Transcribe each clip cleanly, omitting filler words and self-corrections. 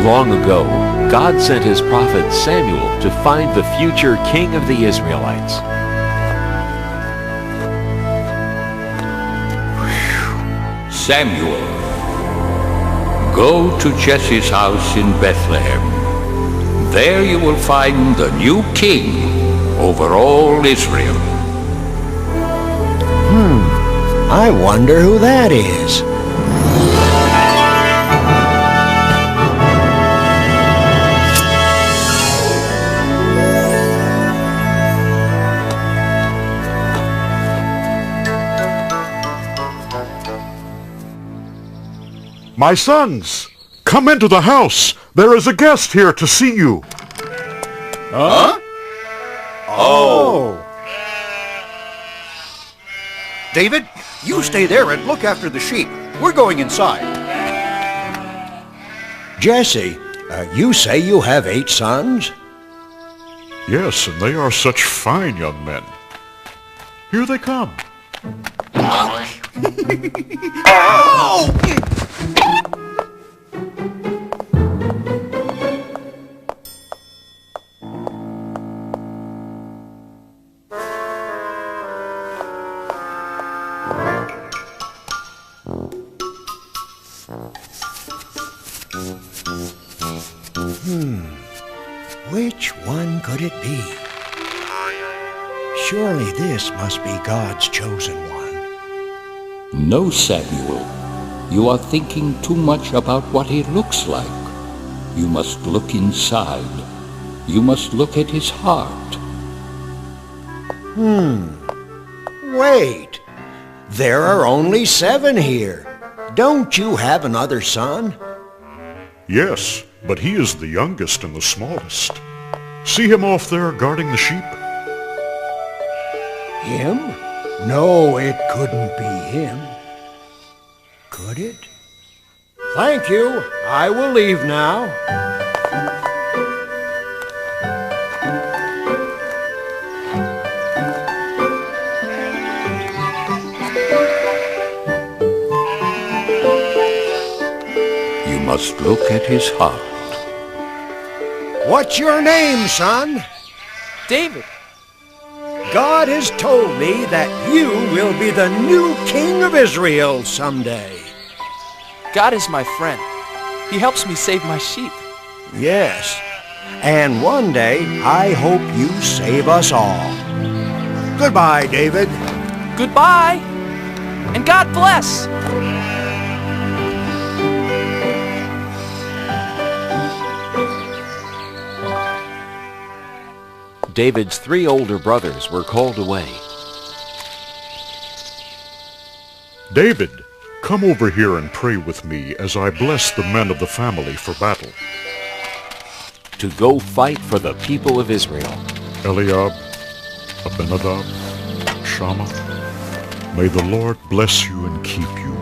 long ago, God sent his prophet Samuel to find the future king of the Israelites. Samuel, go to Jesse's house in Bethlehem. There you will find the new king over all Israel. I wonder who that is. My sons, come into the house. There is a guest here to see you. Huh? Oh. David, you stay there and look after the sheep. We're going inside. Jesse, you say you have 8 sons? Yes, and they are such fine young men. Here they come. Oh! Which one could it be? Surely this must be God's chosen one. No, Samuel. You are thinking too much about what he looks like. You must look inside. You must look at his heart. Wait. There are only 7 here. Don't you have another son? Yes, but he is the youngest and the smallest. See him off there guarding the sheep? Him? No, it couldn't be him. Could it? Thank you. I will leave now. You must look at his heart. What's your name, son? David. God has told me that you will be the new king of Israel someday. God is my friend. He helps me save my sheep. Yes, and one day I hope you save us all. Goodbye, David. Goodbye, and God bless. David's 3 older brothers were called away. David, come over here and pray with me as I bless the men of the family for battle. To go fight for the people of Israel. Eliab, Abinadab, Shammah, may the Lord bless you and keep you,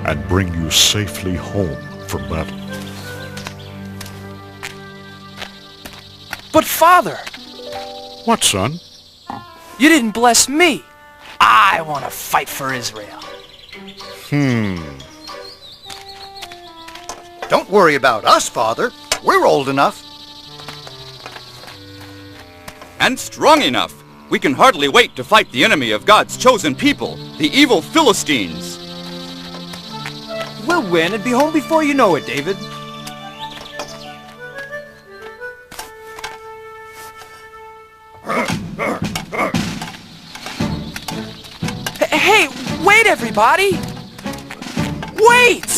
and bring you safely home from battle. But Father, What, son? you didn't bless me. I want to fight for Israel. Don't worry about us, Father. We're old enough. And strong enough. We can hardly wait to fight the enemy of God's chosen people, the evil Philistines. We'll win and be home before you know it, David. Hey, wait, everybody! Wait!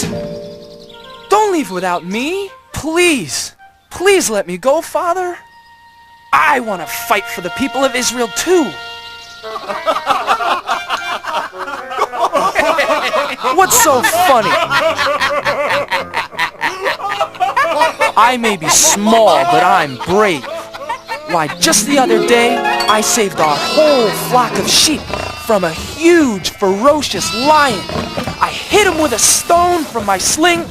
Don't leave without me. Please. Please let me go, Father. I want to fight for the people of Israel, too. What's so funny? I may be small, but I'm brave. Why, just the other day, I saved our whole flock of sheep from a huge, ferocious lion. I hit him with a stone from my sling,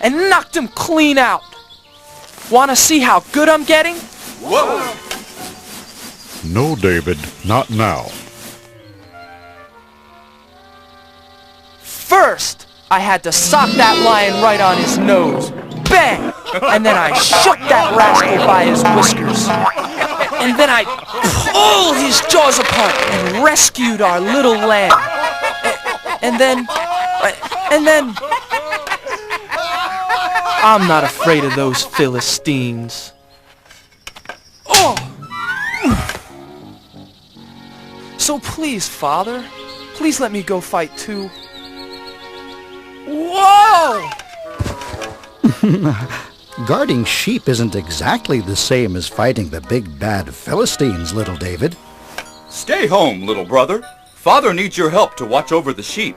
and knocked him clean out. Want to see how good I'm getting? Whoa! No, David, not now. First, I had to sock that lion right on his nose. Bang! and then I shook that rascal by his whiskers. And then I pulled his jaws apart and rescued our little lamb. And then... I'm not afraid of those Philistines. Oh! So please, Father, please let me go fight too. Whoa! Guarding sheep isn't exactly the same as fighting the big bad Philistines, little David. Stay home, little brother. Father needs your help to watch over the sheep,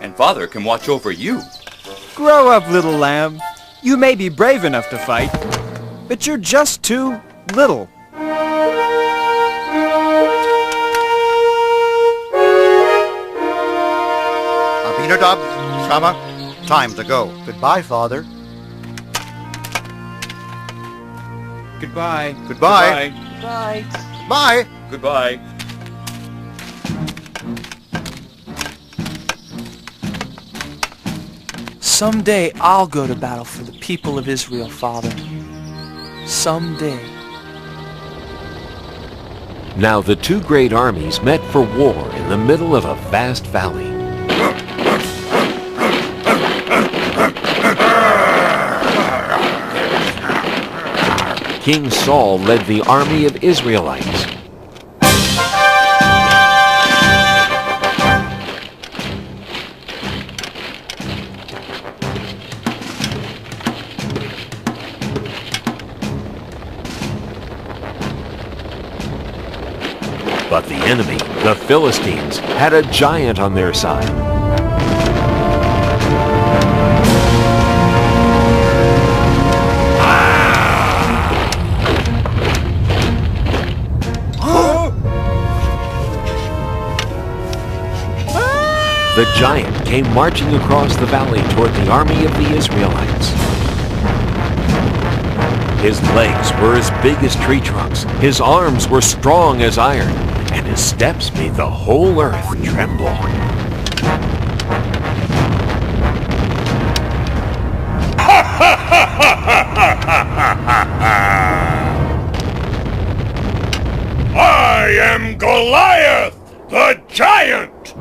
and Father can watch over you. Grow up, little lamb. You may be brave enough to fight, but you're just too little. Abinadab, Shammah, time to go. Goodbye, Father. Goodbye. Goodbye. Bye. Bye. Goodbye. Someday I'll go to battle for the people of Israel, Father. Someday. Now the two great armies met for war in the middle of a vast valley. King Saul led the army of Israelites. But the enemy, the Philistines, had a giant on their side. The giant came marching across the valley toward the army of the Israelites. His legs were as big as tree trunks, his arms were strong as iron, and his steps made the whole earth tremble. I am Goliath, the giant,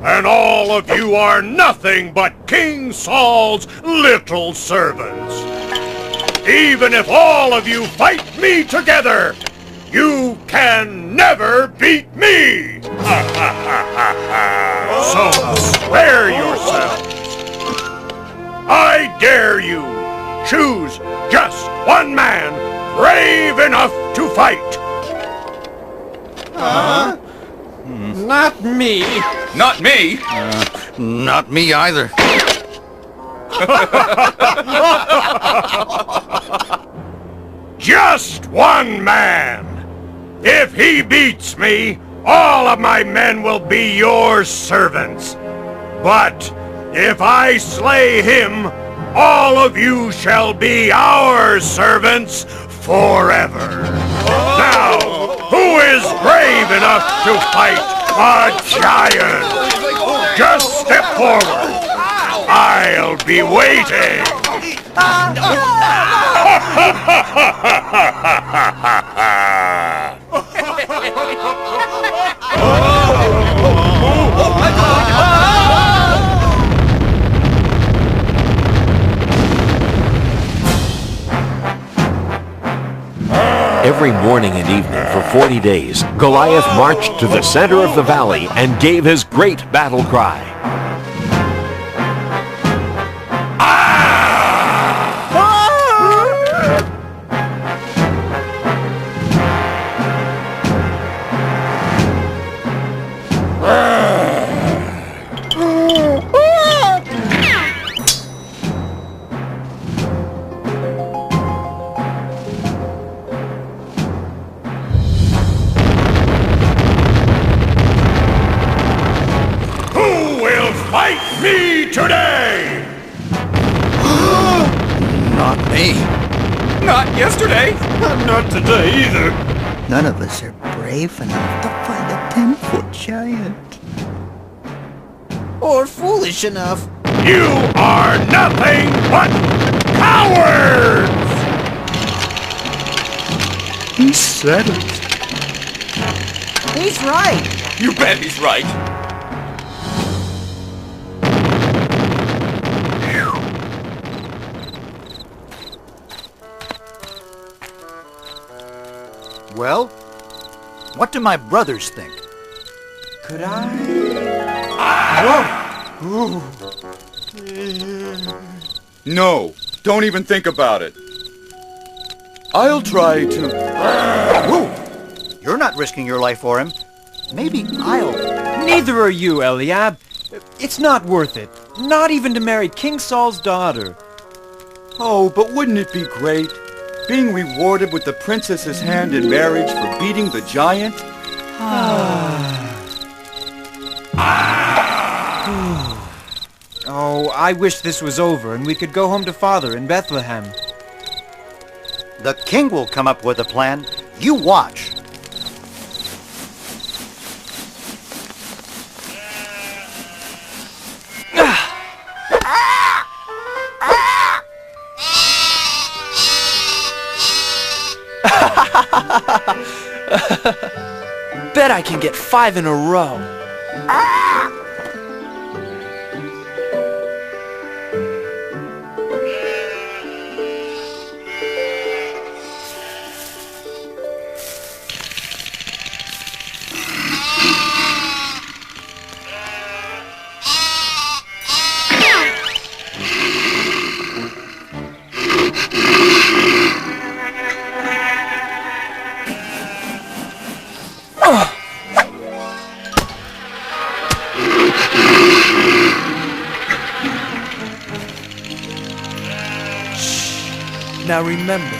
and all of you are nothing but King Saul's little servants. Even if all of you fight me together, you can never beat me! So spare yourselves. I dare you. Choose just one man brave enough to fight. Not me. Not me! Not me either. Just one man. If he beats me, all of my men will be your servants. But if I slay him, all of you shall be our servants forever. Now, who is brave enough to fight a giant? Just step forward. I'll be waiting. Every morning and evening for 40 days, Goliath marched to the center of the valley and gave his great battle cry. Fight me today! Not me. Not yesterday! Not today either. None of us are brave enough to fight a 10-foot giant. Or foolish enough. You are nothing but cowards! said it. He's right. You bet he's right. Well, what do my brothers think? Could I? No, don't even think about it. I'll try to... Whoa! You're not risking your life for him. Maybe I'll... Neither are you, Eliab. It's not worth it. Not even to marry King Saul's daughter. Oh, but wouldn't it be great? Being rewarded with the princess's hand in marriage for beating the giant? Oh, I wish this was over and we could go home to Father in Bethlehem. The king will come up with a plan. You watch. Bet I can get 5 in a row. Now remember,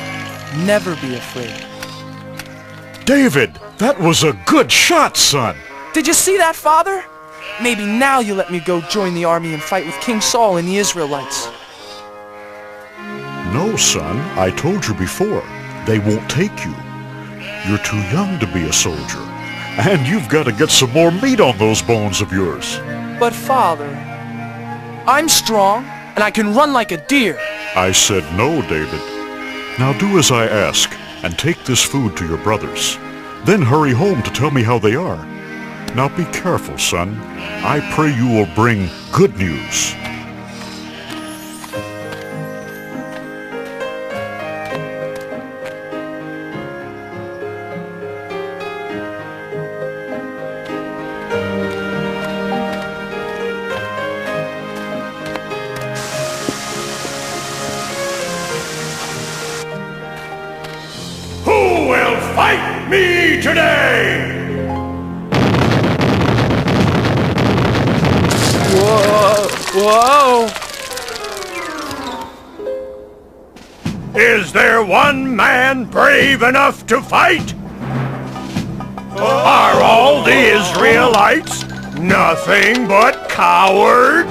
never be afraid. David, that was a good shot, son. Did you see that, Father? Maybe now you'll let me go join the army and fight with King Saul and the Israelites. No, son, I told you before. They won't take you. You're too young to be a soldier. And you've got to get some more meat on those bones of yours. But Father, I'm strong and I can run like a deer. I said no, David. Now do as I ask, and take this food to your brothers. Then hurry home to tell me how they are. Now be careful, son. I pray you will bring good news. Fight me today! Whoa! Is there one man brave enough to fight? Are all the Israelites nothing but cowards?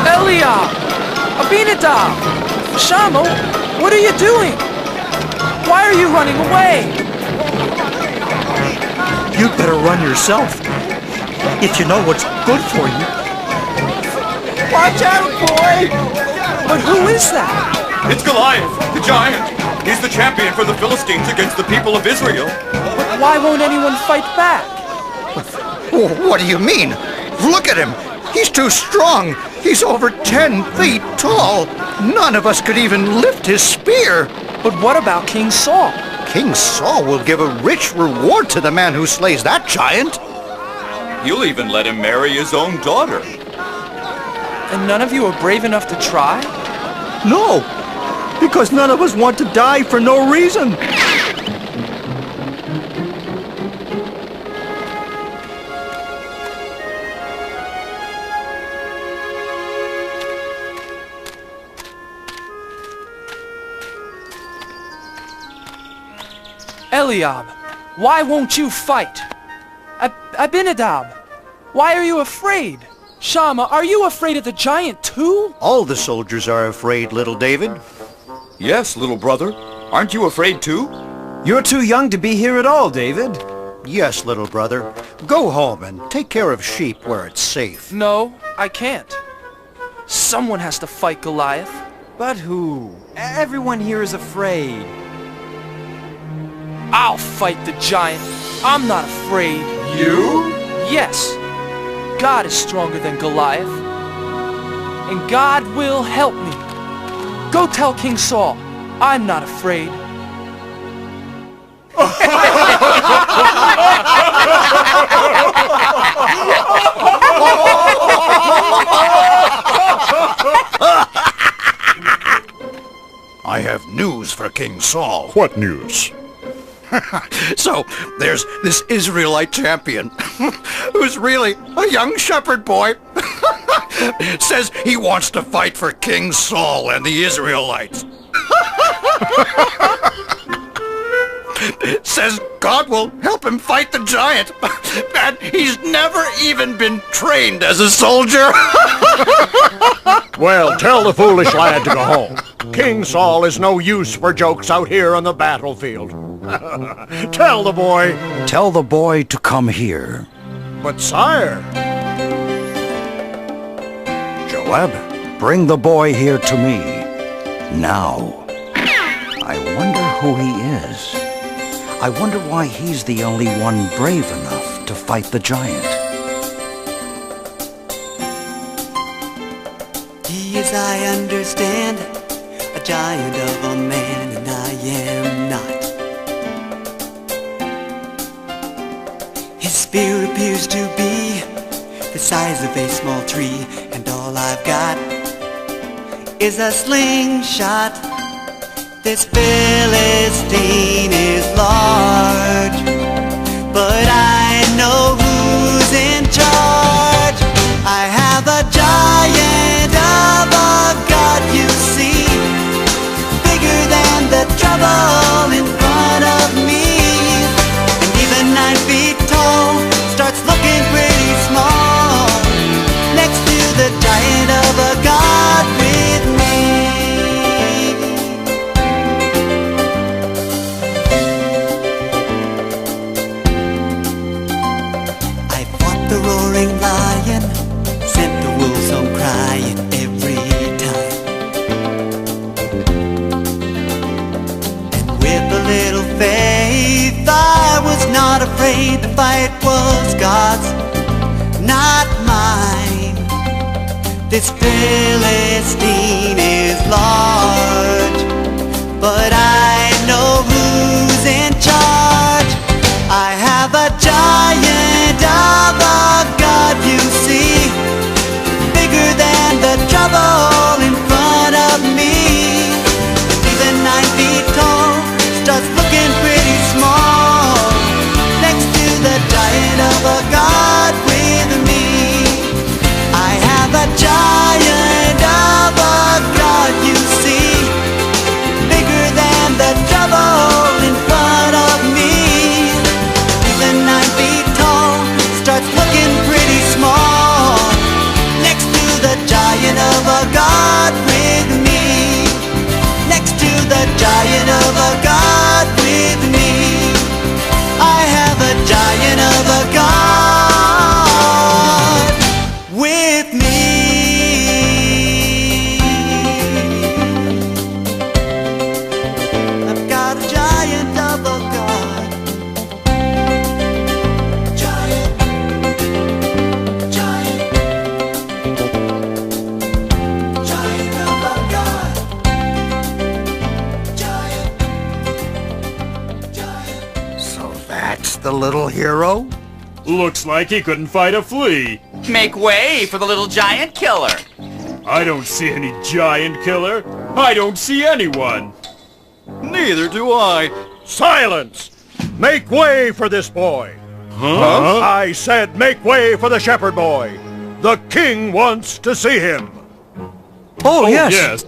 Eliab! Abinadab! Shammah, what are you doing? Why are you running away? You better run yourself, if you know what's good for you. Watch out, boy! But who is that? It's Goliath, the giant. He's the champion for the Philistines against the people of Israel. But why won't anyone fight back? What do you mean? Look at him! He's too strong! He's over 10 feet tall! None of us could even lift his spear! But what about King Saul? King Saul will give a rich reward to the man who slays that giant! You'll even let him marry his own daughter. And none of you are brave enough to try? No, because none of us want to die for no reason. Eliab, why won't you fight? Abinadab, why are you afraid? Shama, are you afraid of the giant too? All the soldiers are afraid, little David. Yes, little brother. Aren't you afraid too? You're too young to be here at all, David. Yes, little brother. Go home and take care of sheep where it's safe. No, I can't. Someone has to fight Goliath. But who? Everyone here is afraid. I'll fight the giant. I'm not afraid. You? Yes. God is stronger than Goliath. And God will help me. Go tell King Saul, I'm not afraid. I have news for King Saul. What news? So, there's this Israelite champion, who's really a young shepherd boy. Says he wants to fight for King Saul and the Israelites. Says God will help him fight the giant. And he's never even been trained as a soldier. Well, tell the foolish lad to go home. King Saul is no use for jokes out here on the battlefield. Tell the boy. Tell the boy to come here. But sire... Joab, bring the boy here to me. Now. I wonder who he is. I wonder why he's the only one brave enough to fight the giant. He is, I understand, a giant of a man, and I am not. His spear appears to be the size of a small tree, and all I've got is a slingshot. This Philistine is large, but I know who's in charge. I have a giant of a God, you see, bigger than the trouble in front of me. And even 9 feet tall starts looking pretty small next to the giant of a God with me. The roaring lion sent the wolves home crying every time. And with a little faith I was not afraid. The fight was God's, not mine. This Philistine is large, but I know who's in charge. I have a giant of a God, you see, bigger than the trouble in front of me. Even 9 feet tall starts looking pretty small next to the giant of a God with me. I have a giant of a God, you see, bigger than the trouble in front of me. Even 9 feet tall starts looking pretty small next to the giant of a God with me. Next to the giant of a God with me. I have a giant of a God with me. I've got a giant of a God. The little hero? Looks like he couldn't fight a flea. Make way for the little giant killer. I don't see any giant killer. I don't see anyone. Neither do I. Silence! Make way for this boy. Huh? I said make way for the shepherd boy. The king wants to see him. Oh, yes. Yes.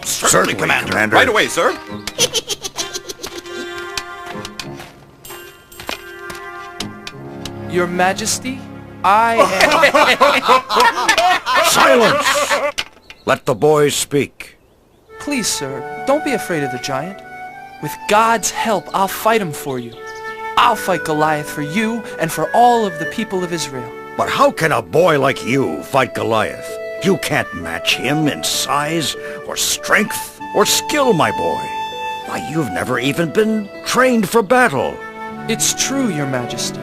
Certainly, Commander. Right away, sir. Your Majesty, I am... Silence! Let the boys speak. Please, sir, don't be afraid of the giant. With God's help, I'll fight him for you. I'll fight Goliath for you and for all of the people of Israel. But how can a boy like you fight Goliath? You can't match him in size, or strength, or skill, my boy. Why, you've never even been trained for battle. It's true, Your Majesty.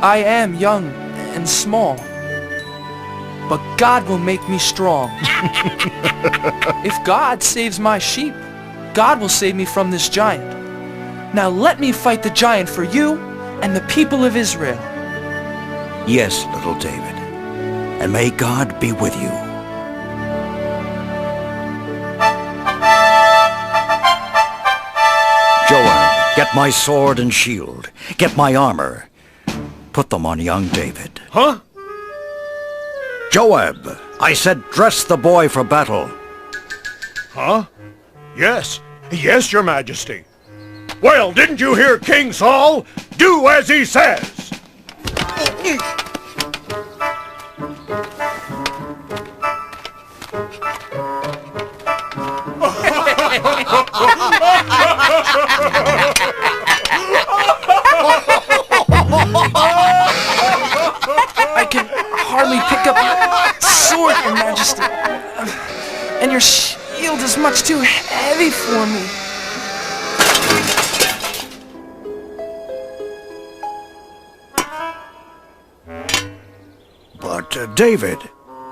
I am young and small. But God will make me strong. If God saves my sheep, God will save me from this giant. Now let me fight the giant for you and the people of Israel. Yes, little David. And may God be with you. Joab, get my sword and shield. Get my armor. Put them on young David. Huh? Joab, I said dress the boy for battle. Huh? Yes. Yes, Your Majesty. Well, didn't you hear King Saul? Do as he says. I can hardly pick up your sword, Your Majesty. And your shield is much too heavy for me. But, David...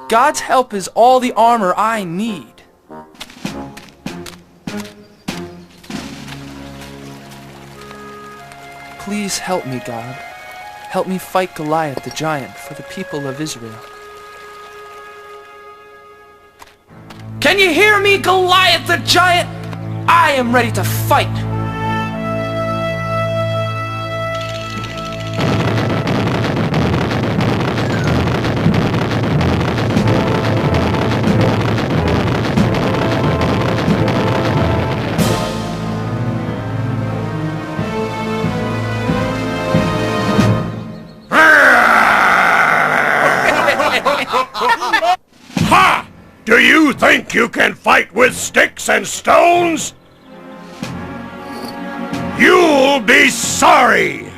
God's help is all the armor I need. Please help me, God. Help me fight Goliath the giant for the people of Israel. Can you hear me, Goliath the giant? I am ready to fight. Ha! Do you think you can fight with sticks and stones? You'll be sorry!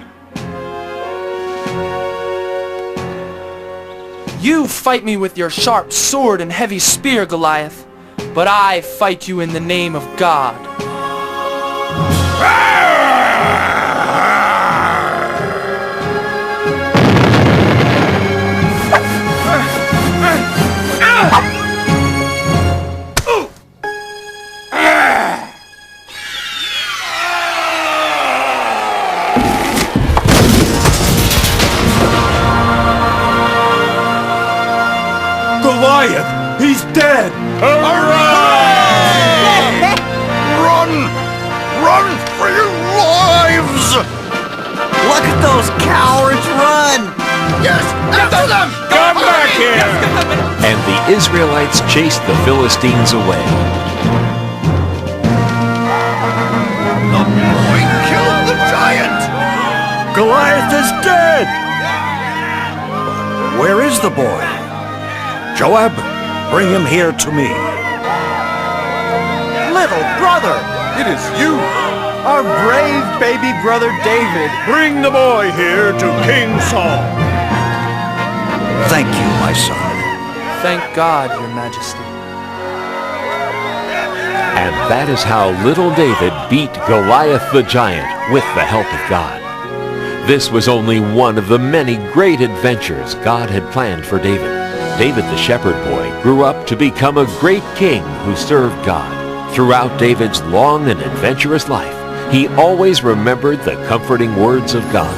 You fight me with your sharp sword and heavy spear, Goliath, but I fight you in the name of God. Goliath! He's dead! Hooray! Run! Run for your lives! Look at those cowards run! Yes! After them! Come back here! And the Israelites chased the Philistines away. The boy killed the giant! Goliath is dead! Where is the boy? Joab, bring him here to me. Little brother, it is you, our brave baby brother David. Bring the boy here to King Saul. Thank you, my son. Thank God, Your Majesty. And that is how little David beat Goliath the giant with the help of God. This was only one of the many great adventures God had planned for David. David the shepherd boy grew up to become a great king who served God. Throughout David's long and adventurous life, he always remembered the comforting words of God.